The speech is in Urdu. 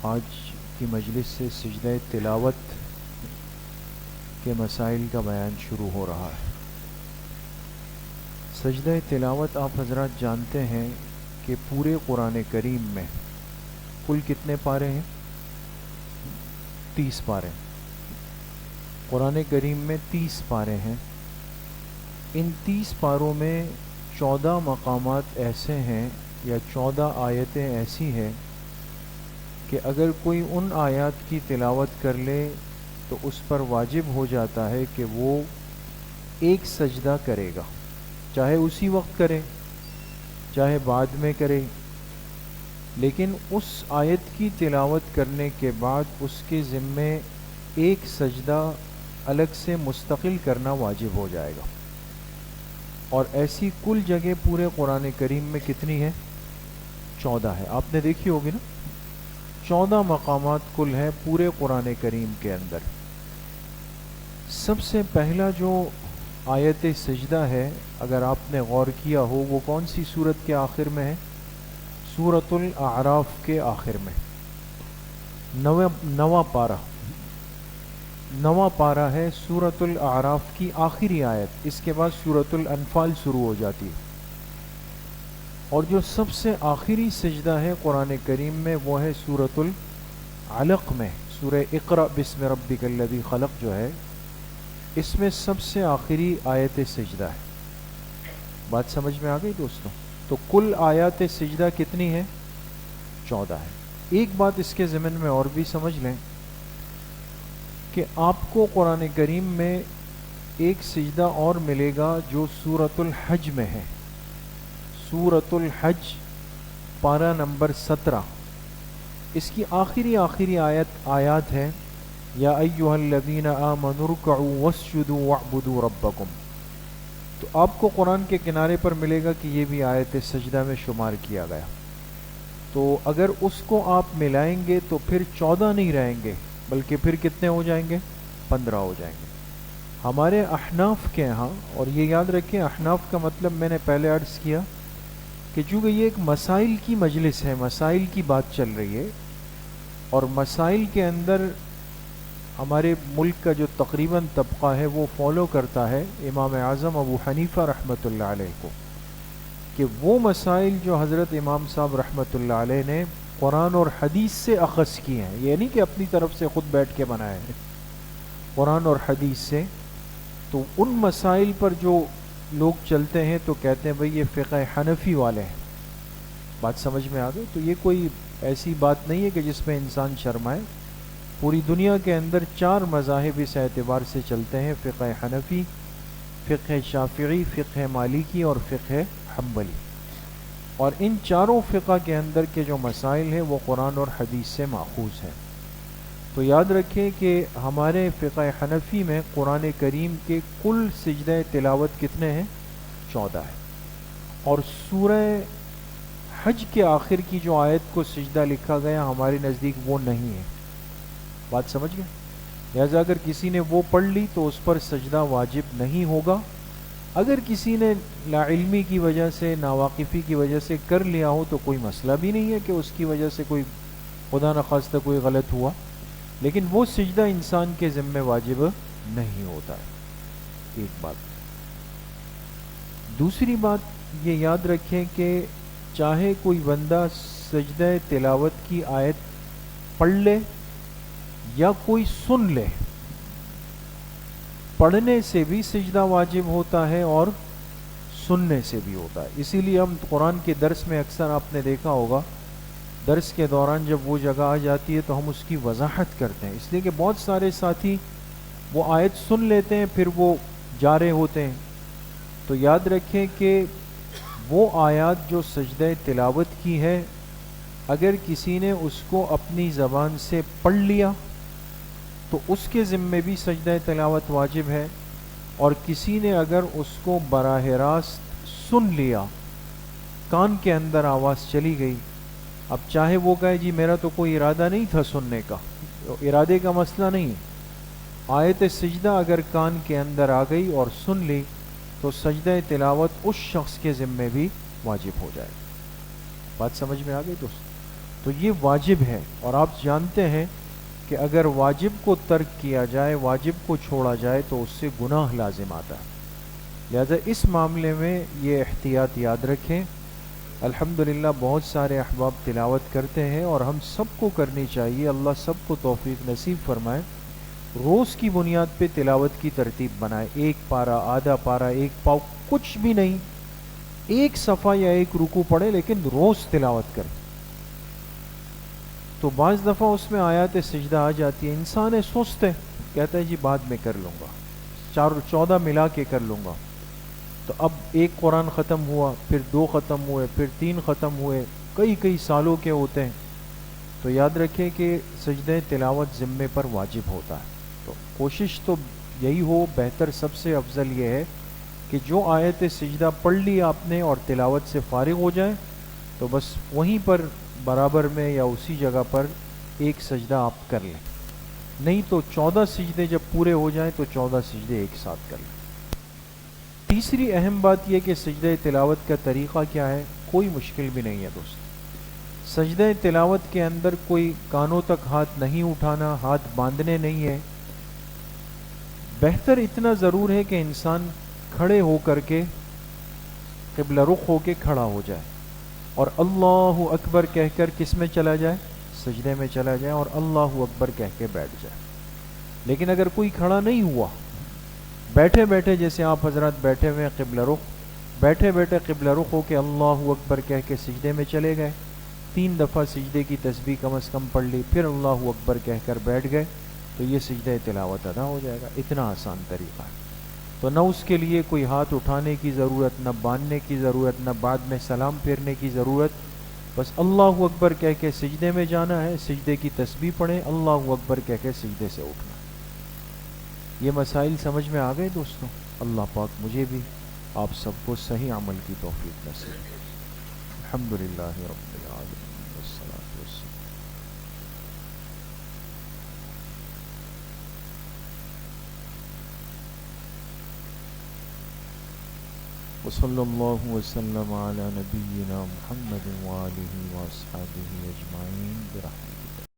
آج کی مجلس سے سجدہ تلاوت کے مسائل کا بیان شروع ہو رہا ہے۔ سجدہ تلاوت آپ حضرات جانتے ہیں کہ پورے قرآن کریم میں کل کتنے پارے ہیں؟ 30 پارے۔ قرآن کریم میں 30 پارے ہیں۔ ان 30 پاروں میں 14 مقامات ایسے ہیں یا 14 آیتیں ایسی ہیں کہ اگر کوئی ان آیات کی تلاوت کر لے تو اس پر واجب ہو جاتا ہے کہ وہ ایک سجدہ کرے گا، چاہے اسی وقت کرے چاہے بعد میں کرے، لیکن اس آیت کی تلاوت کرنے کے بعد اس کے ذمے ایک سجدہ الگ سے مستقل کرنا واجب ہو جائے گا۔ اور ایسی کل جگہ پورے قرآن کریم میں کتنی ہے؟ 14 ہے۔ آپ نے دیکھی ہوگی نا، 14 مقامات کل ہیں پورے قرآن کریم کے اندر۔ سب سے پہلا جو آیت سجدہ ہے، اگر آپ نے غور کیا ہو، وہ کون سی سورت کے آخر میں ہے؟ سورۃ الاعراف کے آخر میں، نواں پارہ ہے سورۃ الاعراف کی آخری آیت۔ اس کے بعد سورۃ الانفال شروع ہو جاتی ہے، اور جو سب سے آخری سجدہ ہے قرآن کریم میں وہ ہے سورۃ العلق میں، سورہ اقرأ بسم ربک الذی خلق جو ہے، اس میں سب سے آخری آیت سجدہ ہے۔ بات سمجھ میں آ گئی دوستوں؟ تو کل آیات سجدہ کتنی ہے؟ 14 ہے۔ ایک بات اس کے ضمن میں اور بھی سمجھ لیں کہ آپ کو قرآن کریم میں ایک سجدہ اور ملے گا جو سورۃ الحج میں ہے۔ سورۃ الحج پارہ نمبر 17، اس کی آخری آیات ہے یا ایھا الذین آمنوا ارکعوا واسجدوا واعبدوا ربکم۔ تو آپ کو قرآن کے کنارے پر ملے گا کہ یہ بھی آیت سجدہ میں شمار کیا گیا۔ تو اگر اس کو آپ ملائیں گے تو پھر 14 نہیں رہیں گے، بلکہ پھر کتنے ہو جائیں گے؟ 15 ہو جائیں گے ہمارے احناف کے ہاں۔ اور یہ یاد رکھیں، احناف کا مطلب میں نے پہلے عرض کیا کہ چونکہ یہ ایک مسائل کی مجلس ہے، مسائل کی بات چل رہی ہے، اور مسائل کے اندر ہمارے ملک کا جو تقریباً طبقہ ہے وہ فالو کرتا ہے امام اعظم ابو حنیفہ رحمۃ اللہ علیہ کو، کہ وہ مسائل جو حضرت امام صاحب رحمۃ اللہ علیہ نے قرآن اور حدیث سے اخذ کیے ہیں، یہ نہیں کہ اپنی طرف سے خود بیٹھ کے بنائے ہیں، قرآن اور حدیث سے، تو ان مسائل پر جو لوگ چلتے ہیں تو کہتے ہیں بھئی یہ فقہ حنفی والے ہیں۔ بات سمجھ میں آ گئی؟ تو یہ کوئی ایسی بات نہیں ہے کہ جس میں انسان شرمائے۔ پوری دنیا کے اندر 4 مذاہب اس اعتبار سے چلتے ہیں، فقہ حنفی، فقہ شافعی، فقہ مالکی اور فقہ حنبلی، اور ان چاروں فقہ کے اندر کے جو مسائل ہیں وہ قرآن اور حدیث سے ماخوذ ہیں۔ تو یاد رکھیں کہ ہمارے فقہ حنفی میں قرآن کریم کے کل سجدہ تلاوت کتنے ہیں؟ 14 ہے، اور سورہ حج کے آخر کی جو آیت کو سجدہ لکھا گیا ہمارے نزدیک وہ نہیں ہے۔ بات سمجھ گئے؟ لہذا اگر کسی نے وہ پڑھ لی تو اس پر سجدہ واجب نہیں ہوگا۔ اگر کسی نے لا علمی کی وجہ سے، ناواقفی کی وجہ سے کر لیا ہو تو کوئی مسئلہ بھی نہیں ہے کہ اس کی وجہ سے کوئی خدا نخواستہ کوئی غلط ہوا، لیکن وہ سجدہ انسان کے ذمہ واجب نہیں ہوتا ہے۔ ایک بات۔ دوسری بات یہ یاد رکھیں کہ چاہے کوئی بندہ سجدہ تلاوت کی آیت پڑھ لے یا کوئی سن لے، پڑھنے سے بھی سجدہ واجب ہوتا ہے اور سننے سے بھی ہوتا ہے۔ اسی لیے ہم قرآن کے درس میں اکثر آپ نے دیکھا ہوگا، درس کے دوران جب وہ جگہ آ جاتی ہے تو ہم اس کی وضاحت کرتے ہیں، اس لیے کہ بہت سارے ساتھی وہ آیت سن لیتے ہیں پھر وہ جا رہے ہوتے ہیں۔ تو یاد رکھیں کہ وہ آیات جو سجدہ تلاوت کی ہے، اگر کسی نے اس کو اپنی زبان سے پڑھ لیا تو اس کے ذمے بھی سجدہ تلاوت واجب ہے، اور کسی نے اگر اس کو براہ راست سن لیا، کان کے اندر آواز چلی گئی، اب چاہے وہ کہے جی میرا تو کوئی ارادہ نہیں تھا سننے کا، ارادے کا مسئلہ نہیں، آیت سجدہ اگر کان کے اندر آ گئی اور سن لی تو سجدہ تلاوت اس شخص کے ذمے بھی واجب ہو جائے۔ بات سمجھ میں آ گئی دوست؟ تو یہ واجب ہے، اور آپ جانتے ہیں کہ اگر واجب کو ترک کیا جائے، واجب کو چھوڑا جائے تو اس سے گناہ لازم آتا ہے۔ لہذا اس معاملے میں یہ احتیاط یاد رکھیں۔ الحمدللہ بہت سارے احباب تلاوت کرتے ہیں اور ہم سب کو کرنی چاہیے، اللہ سب کو توفیق نصیب فرمائے۔ روز کی بنیاد پہ تلاوت کی ترتیب بنائے، ایک پارہ، آدھا پارہ، ایک پاؤ، کچھ بھی نہیں، ایک صفحہ یا ایک رکوع پڑھے لیکن روز تلاوت کرے۔ تو بعض دفعہ اس میں آیات سجدہ آ جاتی ہے، انسان ہے سست ہے، کہتا ہے جی بعد میں کر لوں گا، 14 ملا کے کر لوں گا۔ تو اب ایک قرآن ختم ہوا، پھر 2 ختم ہوئے، پھر 3 ختم ہوئے، کئی سالوں کے ہوتے ہیں۔ تو یاد رکھیں کہ سجدہ تلاوت ذمے پر واجب ہوتا ہے۔ تو کوشش تو یہی ہو، بہتر سب سے افضل یہ ہے کہ جو آیت سجدہ پڑھ لی آپ نے اور تلاوت سے فارغ ہو جائیں تو بس وہیں پر برابر میں یا اسی جگہ پر ایک سجدہ آپ کر لیں، نہیں تو 14 سجدے جب پورے ہو جائیں تو 14 سجدے ایک ساتھ کر لیں۔ تیسری اہم بات یہ کہ سجدہ تلاوت کا طریقہ کیا ہے، کوئی مشکل بھی نہیں ہے دوست۔ سجدہ تلاوت کے اندر کوئی کانوں تک ہاتھ نہیں اٹھانا، ہاتھ باندھنے نہیں ہے، بہتر اتنا ضرور ہے کہ انسان کھڑے ہو کر کے قبلہ رخ ہو کے کھڑا ہو جائے اور اللہ اکبر کہہ کر کس میں چلا جائے، سجدے میں چلا جائے، اور اللہ اکبر کہہ کے بیٹھ جائے۔ لیکن اگر کوئی کھڑا نہیں ہوا، بیٹھے بیٹھے جیسے آپ حضرات بیٹھے ہوئے قبلہ رخ، بیٹھے بیٹھے قبلہ رخ ہو کے اللہ اکبر کہہ کے سجدے میں چلے گئے، 3 دفعہ سجدے کی تسبیح کم از کم پڑھ لی، پھر اللہ اکبر کہہ کر بیٹھ گئے، تو یہ سجدہ تلاوت ادا ہو جائے گا۔ اتنا آسان طریقہ ہے۔ تو نہ اس کے لیے کوئی ہاتھ اٹھانے کی ضرورت، نہ باندھنے کی ضرورت، نہ بعد میں سلام پھیرنے کی ضرورت، بس اللہ اکبر کہہ کے سجدے میں جانا ہے، سجدے کی تسبیح پڑھیں، اللہ اکبر کہہ کے سجدے سے اٹھنا۔ یہ مسائل سمجھ میں آ گئے دوستوں؟ اللہ پاک مجھے بھی آپ سب کو صحیح عمل کی توفیق نصیب۔ الحمدللہ رب العالمین والصلاۃ والسلام۔ وصلی اللہ وسلم علی نبینا محمد وآلہ واصحابہ اجمعین برحمتہ۔